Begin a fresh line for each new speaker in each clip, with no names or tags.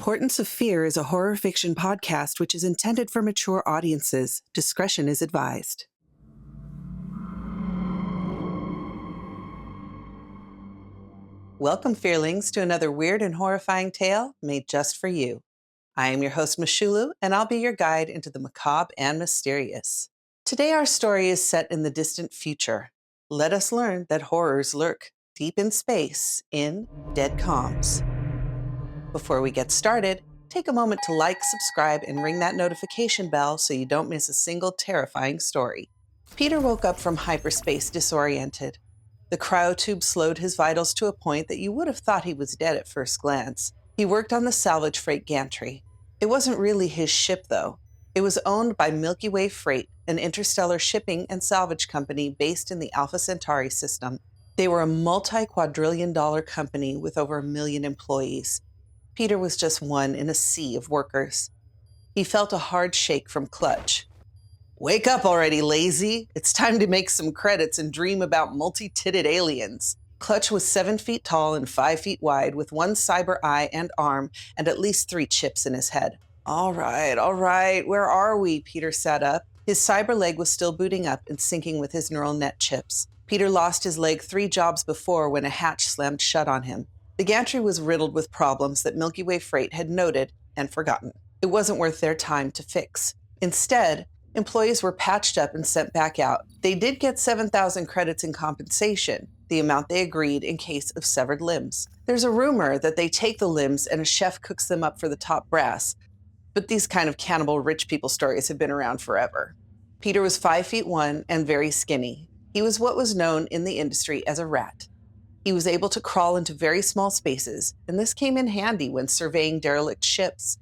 Portents of Fear is a horror fiction podcast which is intended for mature audiences. Discretion is advised. Welcome, Fearlings, to another weird and horrifying tale made just for you. I am your host, Michulhu, and I'll be your guide into the macabre and mysterious. Today, our story is set in the distant future. Let us learn that horrors lurk deep in space in Dead Comms. Before we get started, take a moment to like, subscribe, and ring that notification bell so you don't miss a single terrifying story. Peter woke up from hyperspace disoriented. The cryotube slowed his vitals to a point that you would have thought he was dead at first glance. He worked on the salvage freight gantry. It wasn't really his ship, though. It was owned by Milky Way Freight, an interstellar shipping and salvage company based in the Alpha Centauri system. They were a multi-quadrillion-dollar company with over 1 million employees. Peter was just one in a sea of workers. He felt a hard shake from Clutch. "Wake up already, lazy. It's time to make some credits and dream about multi-titted aliens." Clutch was 7 feet tall and 5 feet wide, with 1 cyber eye and arm and at least 3 chips in his head. All right, where are we? Peter sat up. His cyber leg was still booting up and syncing with his neural net chips. Peter lost his leg 3 jobs before when a hatch slammed shut on him. The gantry was riddled with problems that Milky Way Freight had noted and forgotten. It wasn't worth their time to fix. Instead, employees were patched up and sent back out. They did get 7,000 credits in compensation, the amount they agreed in case of severed limbs. There's a rumor that they take the limbs and a chef cooks them up for the top brass, but these kind of cannibal rich people stories have been around forever. Peter was 5 feet 1 and very skinny. He was what was known in the industry as a rat. He was able to crawl into very small spaces, and this came in handy when surveying derelict ships.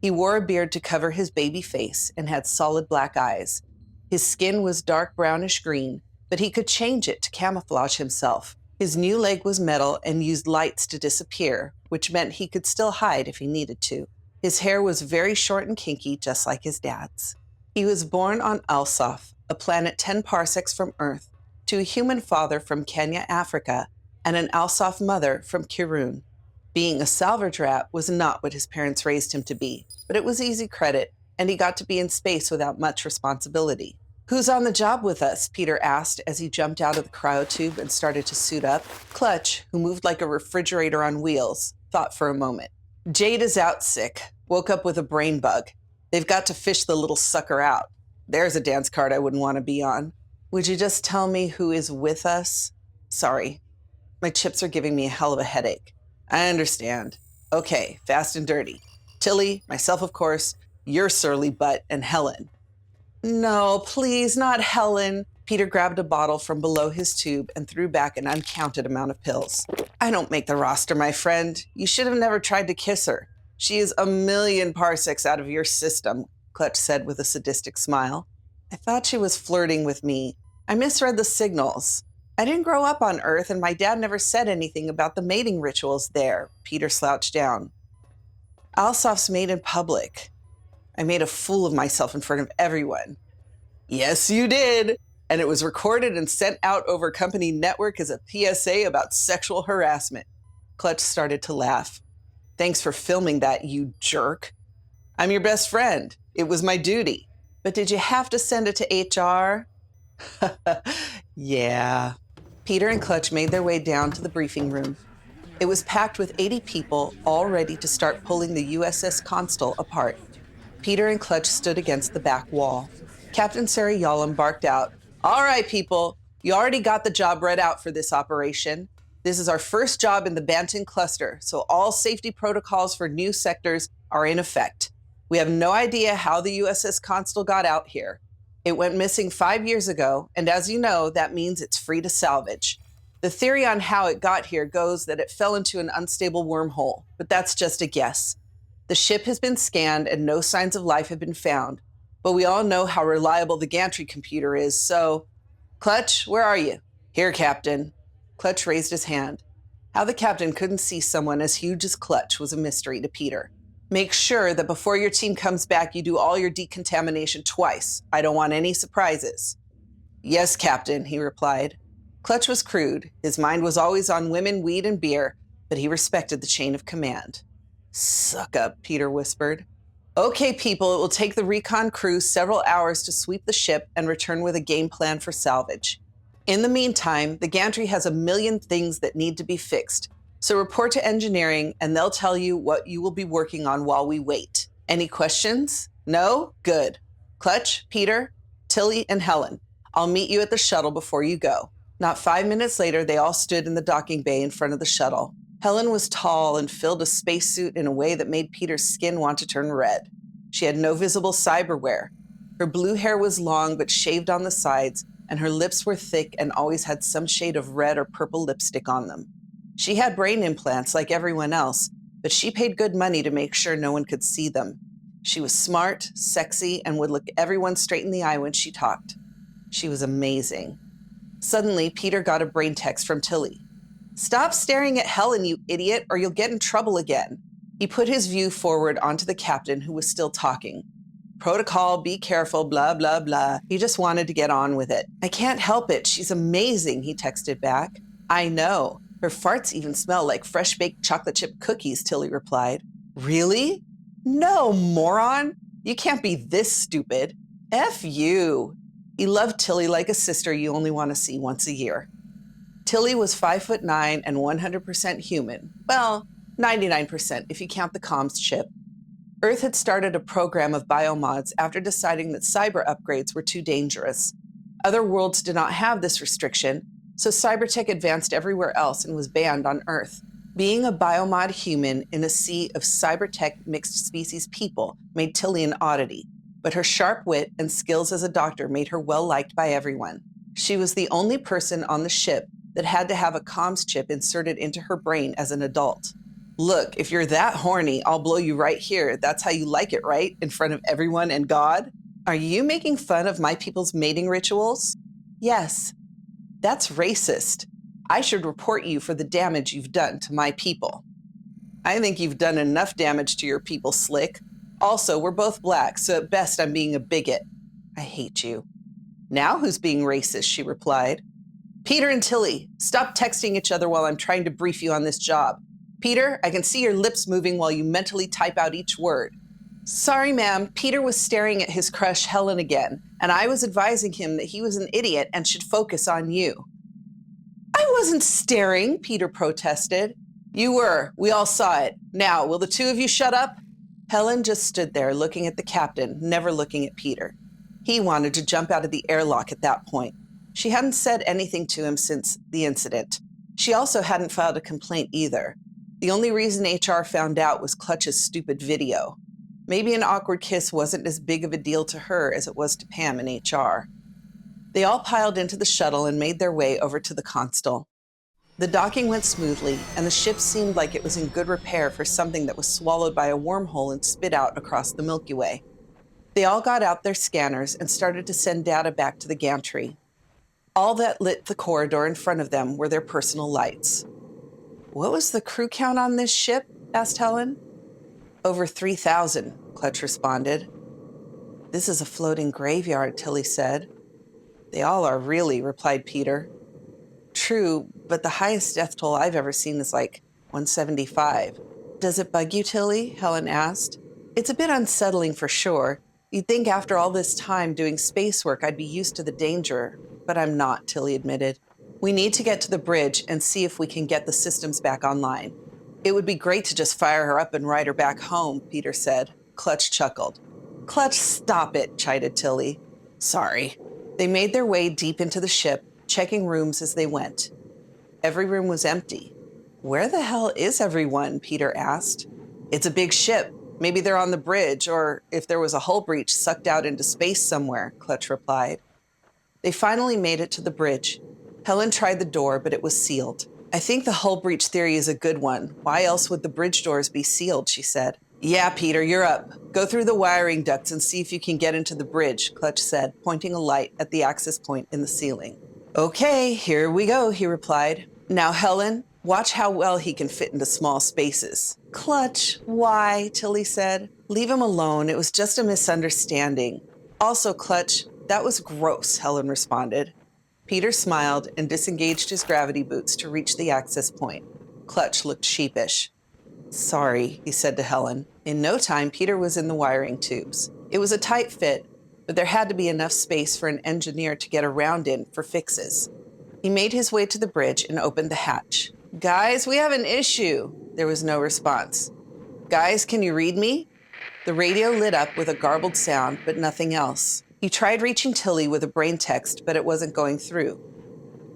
He wore a beard to cover his baby face and had solid black eyes. His skin was dark brownish green, but he could change it to camouflage himself. His new leg was metal and used lights to disappear, which meant he could still hide if he needed to. His hair was very short and kinky, just like his dad's. He was born on Alsoph, a planet 10 parsecs from Earth, to a human father from Kenya, Africa, and an Alsoph mother from Kirun. Being a salvage rat was not what his parents raised him to be, but it was easy credit, and he got to be in space without much responsibility. "Who's on the job with us?" Peter asked as he jumped out of the cryotube and started to suit up. Clutch, who moved like a refrigerator on wheels, thought for a moment. "Jade is out sick. Woke up with a brain bug. They've got to fish the little sucker out. There's a dance card I wouldn't want to be on." "Would you just tell me who is with us?" "Sorry. My chips are giving me a hell of a headache." "I understand. Okay, fast and dirty. Tilly, myself of course, your surly butt, and Helen." "No, please, not Helen." Peter grabbed a bottle from below his tube and threw back an uncounted amount of pills. "I don't make the roster, my friend. You should have never tried to kiss her. She is 1 million parsecs out of your system," Clutch said with a sadistic smile. "I thought she was flirting with me. I misread the signals. I didn't grow up on Earth, and my dad never said anything about the mating rituals there." Peter slouched down. "Alsoph's made in public. I made a fool of myself in front of everyone." "Yes, you did. And it was recorded and sent out over company network as a PSA about sexual harassment." Clutch started to laugh. "Thanks for filming that, you jerk. I'm your best friend. It was my duty." "But did you have to send it to HR?" "Yeah." Peter and Clutch made their way down to the briefing room. It was packed with 80 people, all ready to start pulling the USS Constal apart. Peter and Clutch stood against the back wall. Captain Sarah Yalom barked out, "All right, people, you already got the job read out for this operation. This is our first job in the Banton cluster, so all safety protocols for new sectors are in effect. We have no idea how the USS Constal got out here. It went missing 5 years ago, and as you know, that means it's free to salvage. The theory on how it got here goes that it fell into an unstable wormhole, but that's just a guess. The ship has been scanned and no signs of life have been found, but we all know how reliable the gantry computer is, so... Clutch, where are you?" "Here, Captain." Clutch raised his hand. How the captain couldn't see someone as huge as Clutch was a mystery to Peter. "Make sure that before your team comes back, you do all your decontamination twice. I don't want any surprises." "Yes, Captain," he replied. Clutch was crude. His mind was always on women, weed, and beer, but he respected the chain of command. Suck up, Peter whispered. Okay, people, it will take the recon crew several hours to sweep the ship and return with a game plan for salvage. In the meantime, the gantry has a million things that need to be fixed. So report to engineering and they'll tell you what you will be working on while we wait. Any questions? No? Good. Clutch, Peter, Tilly, and Helen. I'll meet you at the shuttle before you go. Not 5 minutes later, they all stood in the docking bay in front of the shuttle. Helen was tall and filled a spacesuit in a way that made Peter's skin want to turn red. She had no visible cyberwear. Her blue hair was long but shaved on the sides, and her lips were thick and always had some shade of red or purple lipstick on them. She had brain implants like everyone else, but she paid good money to make sure no one could see them. She was smart, sexy, and would look everyone straight in the eye when she talked. She was amazing. Suddenly, Peter got a brain text from Tilly. Stop staring at Helen, you idiot, or you'll get in trouble again. He put his view forward onto the captain, who was still talking. Protocol, be careful, blah, blah, blah. He just wanted to get on with it. I can't help it. She's amazing, he texted back. I know. Her farts even smell like fresh-baked chocolate chip cookies, Tilly replied. Really? No, moron. You can't be this stupid. F you. He loved Tilly like a sister you only want to see once a year. Tilly was 5'9" and 100% human. Well, 99% if you count the comms chip. Earth had started a program of biomods after deciding that cyber upgrades were too dangerous. Other worlds did not have this restriction, so cybertech advanced everywhere else and was banned on Earth. Being a biomod human in a sea of cybertech mixed species people made Tilly an oddity, but her sharp wit and skills as a doctor made her well-liked by everyone. She was the only person on the ship that had to have a comms chip inserted into her brain as an adult. Look, if you're that horny, I'll blow you right here. That's how you like it, right? In front of everyone and God? Are you making fun of my people's mating rituals? Yes. That's racist. I should report you for the damage you've done to my people. I think you've done enough damage to your people, Slick. Also, we're both black, so at best I'm being a bigot. I hate you. Now who's being racist? She replied. Peter and Tilly, stop texting each other while I'm trying to brief you on this job. Peter, I can see your lips moving while you mentally type out each word. Sorry, ma'am. Peter was staring at his crush, Helen, again, and I was advising him that he was an idiot and should focus on you. I wasn't staring, Peter protested. You were. We all saw it. Now, will the two of you shut up? Helen just stood there looking at the captain, never looking at Peter. He wanted to jump out of the airlock at that point. She hadn't said anything to him since the incident. She also hadn't filed a complaint either. The only reason HR found out was Clutch's stupid video. Maybe an awkward kiss wasn't as big of a deal to her as it was to Pam in HR. They all piled into the shuttle and made their way over to the console. The docking went smoothly, and the ship seemed like it was in good repair for something that was swallowed by a wormhole and spit out across the Milky Way. They all got out their scanners and started to send data back to the gantry. All that lit the corridor in front of them were their personal lights. What was the crew count on this ship? Asked Helen. Over 3,000, Clutch responded. This is a floating graveyard, Tilly said. They all are really, replied Peter. True, but the highest death toll I've ever seen is like 175. Does it bug you, Tilly? Helen asked. It's a bit unsettling for sure. You'd think after all this time doing space work I'd be used to the danger, but I'm not, Tilly admitted. We need to get to the bridge and see if we can get the systems back online. It would be great to just fire her up and ride her back home, Peter said. Clutch chuckled. Clutch, stop it, chided Tilly. Sorry. They made their way deep into the ship, checking rooms as they went. Every room was empty. Where the hell is everyone? Peter asked. It's a big ship. Maybe they're on the bridge, or if there was a hull breach, sucked out into space somewhere, Clutch replied. They finally made it to the bridge. Helen tried the door, but it was sealed. I think the hull breach theory is a good one. Why else would the bridge doors be sealed, she said. Yeah, Peter, you're up. Go through the wiring ducts and see if you can get into the bridge, Clutch said, pointing a light at the access point in the ceiling. Okay, here we go, he replied. Now, Helen, watch how well he can fit into small spaces. Clutch, why? Tilly said. Leave him alone. It was just a misunderstanding. Also, Clutch, that was gross, Helen responded. Peter smiled and disengaged his gravity boots to reach the access point. Clutch looked sheepish. Sorry, he said to Helen. In no time, Peter was in the wiring tubes. It was a tight fit, but there had to be enough space for an engineer to get around in for fixes. He made his way to the bridge and opened the hatch. Guys, we have an issue. There was no response. Guys, can you read me? The radio lit up with a garbled sound, but nothing else. He tried reaching Tilly with a brain text, but it wasn't going through.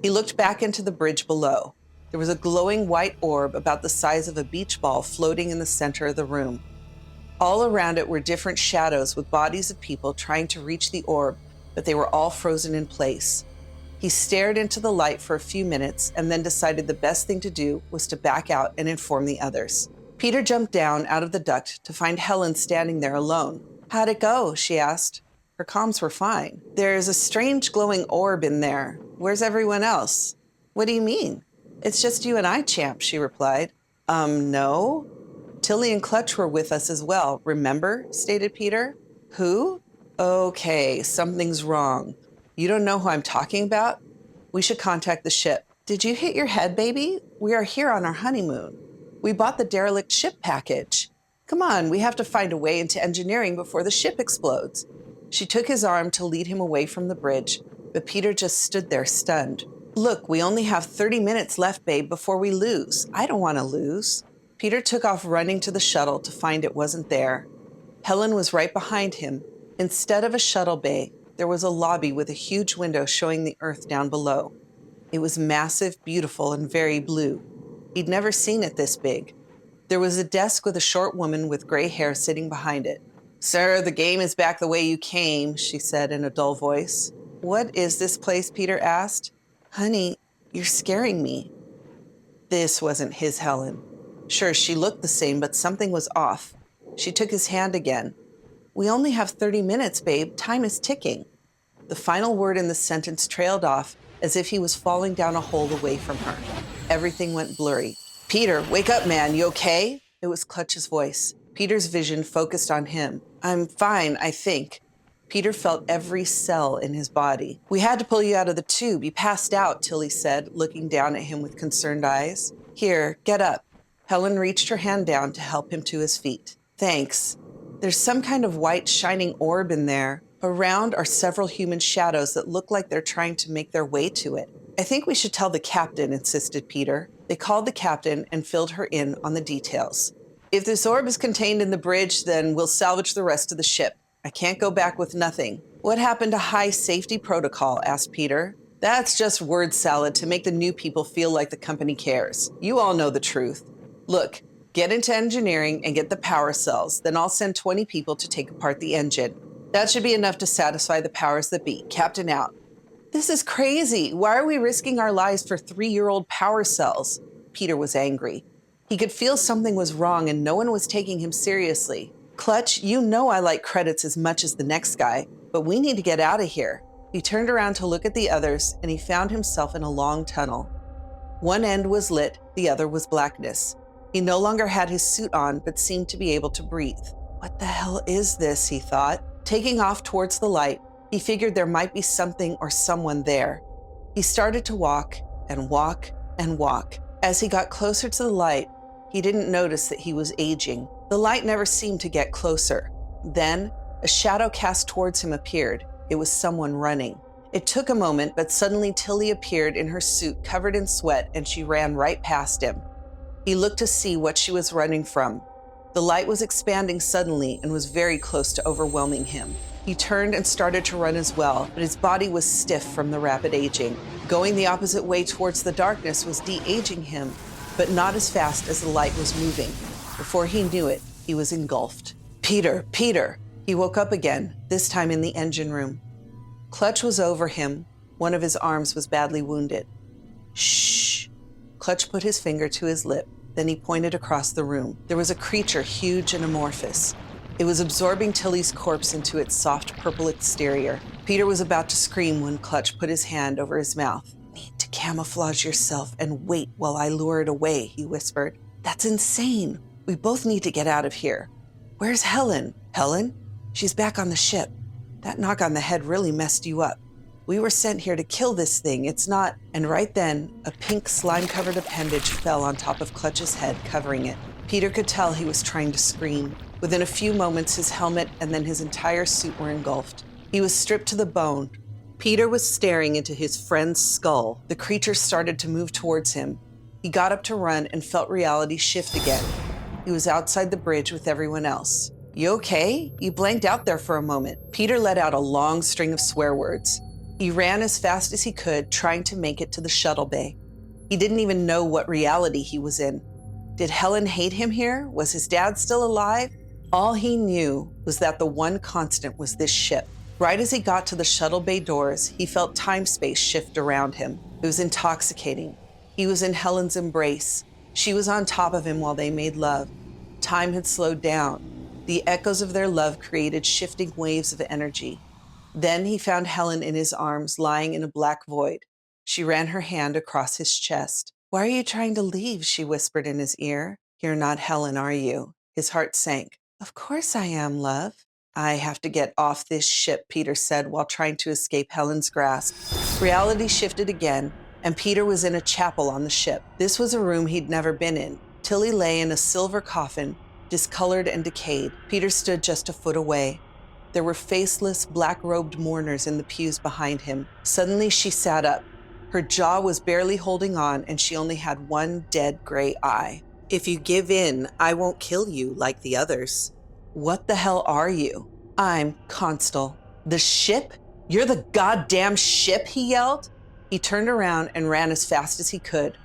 He looked back into the bridge below. There was a glowing white orb about the size of a beach ball floating in the center of the room. All around it were different shadows with bodies of people trying to reach the orb, but they were all frozen in place. He stared into the light for a few minutes and then decided the best thing to do was to back out and inform the others. Peter jumped down out of the duct to find Helen standing there alone. How'd it go? She asked. Her comms were fine. There's a strange glowing orb in there. Where's everyone else? What do you mean? It's just you and I, champ, she replied. No? Tilly and Clutch were with us as well, remember? Stated Peter. Who? Okay, something's wrong. You don't know who I'm talking about? We should contact the ship. Did you hit your head, baby? We are here on our honeymoon. We bought the derelict ship package. Come on, we have to find a way into engineering before the ship explodes. She took his arm to lead him away from the bridge, but Peter just stood there stunned. Look, we only have 30 minutes left, babe, before we lose. I don't want to lose. Peter took off running to the shuttle to find it wasn't there. Helen was right behind him. Instead of a shuttle bay, there was a lobby with a huge window showing the earth down below. It was massive, beautiful, and very blue. He'd never seen it this big. There was a desk with a short woman with gray hair sitting behind it. Sir, the game is back the way you came, she said in a dull voice. What is this place? Peter asked. Honey, you're scaring me. This wasn't his Helen. Sure, she looked the same, but something was off. She took his hand again. We only have 30 minutes, babe. Time is ticking. The final word in the sentence trailed off as if he was falling down a hole away from her. Everything went blurry. Peter, wake up, man. You okay? It was Clutch's voice. Peter's vision focused on him. I'm fine, I think. Peter felt every cell in his body. We had to pull you out of the tube. You passed out, Tilly said, looking down at him with concerned eyes. Here, get up. Helen reached her hand down to help him to his feet. Thanks. There's some kind of white shining orb in there. Around are several human shadows that look like they're trying to make their way to it. I think we should tell the captain, insisted Peter. They called the captain and filled her in on the details. If this orb is contained in the bridge, then we'll salvage the rest of the ship. I can't go back with nothing. What happened to high safety protocol? Asked Peter. That's just word salad to make the new people feel like the company cares. You all know the truth. Look, get into engineering and get the power cells. Then I'll send 20 people to take apart the engine. That should be enough to satisfy the powers that be. Captain out. This is crazy. Why are we risking our lives for 3-year-old power cells? Peter was angry. He could feel something was wrong and no one was taking him seriously. Clutch, you know I like credits as much as the next guy, but we need to get out of here. He turned around to look at the others and he found himself in a long tunnel. One end was lit, the other was blackness. He no longer had his suit on, but seemed to be able to breathe. What the hell is this, he thought. Taking off towards the light, he figured there might be something or someone there. He started to walk and walk and walk. As he got closer to the light, he didn't notice that he was aging. The light never seemed to get closer. Then, a shadow cast towards him appeared. It was someone running. It took a moment, but suddenly Tilly appeared in her suit covered in sweat and she ran right past him. He looked to see what she was running from. The light was expanding suddenly and was very close to overwhelming him. He turned and started to run as well, but his body was stiff from the rapid aging. Going the opposite way towards the darkness was de-aging him, but not as fast as the light was moving. Before he knew it, he was engulfed. Peter, Peter! He woke up again, this time in the engine room. Clutch was over him. One of his arms was badly wounded. Shh! Clutch put his finger to his lip. Then he pointed across the room. There was a creature huge and amorphous. It was absorbing Tilly's corpse into its soft purple exterior. Peter was about to scream when Clutch put his hand over his mouth. Need to camouflage yourself and wait while I lure it away, he whispered. That's insane. We both need to get out of here. Where's Helen? Helen? She's back on the ship. That knock on the head really messed you up. We were sent here to kill this thing. It's not. And right then, a pink slime-covered appendage fell on top of Clutch's head, covering it. Peter could tell he was trying to scream. Within a few moments, his helmet and then his entire suit were engulfed. He was stripped to the bone. Peter was staring into his friend's skull. The creature started to move towards him. He got up to run and felt reality shift again. He was outside the bridge with everyone else. "You okay?" You blanked out there for a moment. Peter let out a long string of swear words. He ran as fast as he could, trying to make it to the shuttle bay. He didn't even know what reality he was in. Did Helen hate him here? Was his dad still alive? All he knew was that the one constant was this ship. Right as he got to the shuttle bay doors, he felt time-space shift around him. It was intoxicating. He was in Helen's embrace. She was on top of him while they made love. Time had slowed down. The echoes of their love created shifting waves of energy. Then he found Helen in his arms, lying in a black void. She ran her hand across his chest. "Why are you trying to leave?" she whispered in his ear. "You're not Helen, are you?" His heart sank. "Of course I am, love." "I have to get off this ship," Peter said while trying to escape Helen's grasp. Reality shifted again, and Peter was in a chapel on the ship. This was a room he'd never been in. Tilly lay in a silver coffin, discolored and decayed. Peter stood just a foot away. There were faceless, black-robed mourners in the pews behind him. Suddenly, she sat up. Her jaw was barely holding on, and she only had one dead gray eye. "If you give in, I won't kill you like the others." "What the hell are you?" "I'm Constable." "The ship? You're the goddamn ship?" he yelled. He turned around and ran as fast as he could.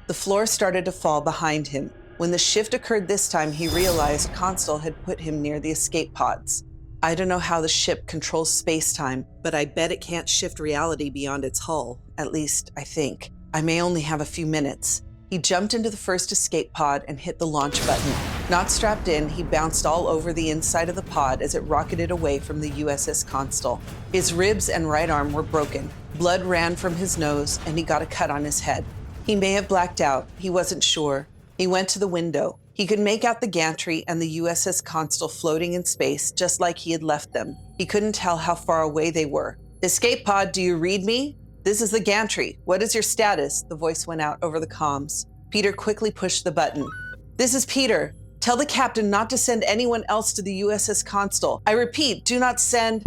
The floor started to fall behind him. When the shift occurred this time, he realized Constable had put him near the escape pods. "I don't know how the ship controls space-time, but I bet it can't shift reality beyond its hull. At least, I think. I may only have a few minutes." He jumped into the first escape pod and hit the launch button. Not strapped in, he bounced all over the inside of the pod as it rocketed away from the USS Constable. His ribs and right arm were broken. Blood ran from his nose, and he got a cut on his head. He may have blacked out. He wasn't sure. He went to the window. He could make out the gantry and the USS Constable floating in space, just like he had left them. He couldn't tell how far away they were. "Escape pod, do you read me? This is the gantry. What is your status?" The voice went out over the comms. Peter quickly pushed the button. "This is Peter. Tell the captain not to send anyone else to the USS Constable. I repeat, do not send..."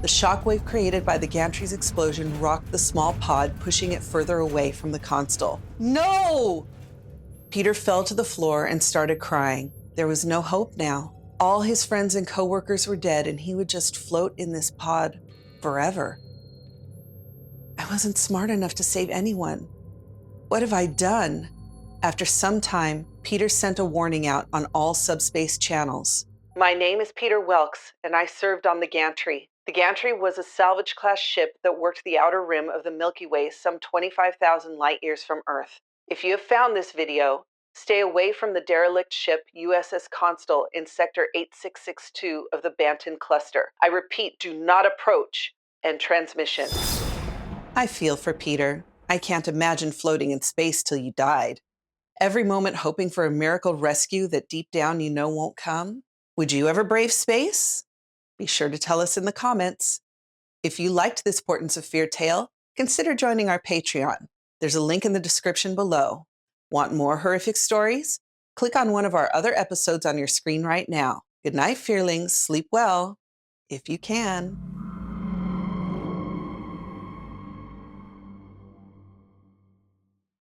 The shockwave created by the gantry's explosion rocked the small pod, pushing it further away from the Constable. "No!" Peter fell to the floor and started crying. There was no hope now. All his friends and coworkers were dead, and he would just float in this pod forever. I wasn't smart enough to save anyone. What have I done? After some time, Peter sent a warning out on all subspace channels. "My name is Peter Welks, and I served on the gantry. The gantry was a salvage-class ship that worked the outer rim of the Milky Way some 25,000 light-years from Earth. If you have found this video, stay away from the derelict ship USS Constable in Sector 8662 of the Banton Cluster. I repeat, do not approach. End transmission." I feel for Peter. I can't imagine floating in space till you died. Every moment hoping for a miracle rescue that deep down you know won't come. Would you ever brave space? Be sure to tell us in the comments. If you liked this Portents of Fear tale, consider joining our Patreon. There's a link in the description below. Want more horrific stories? Click on one of our other episodes on your screen right now. Good night, Fearlings. Sleep well, if you can.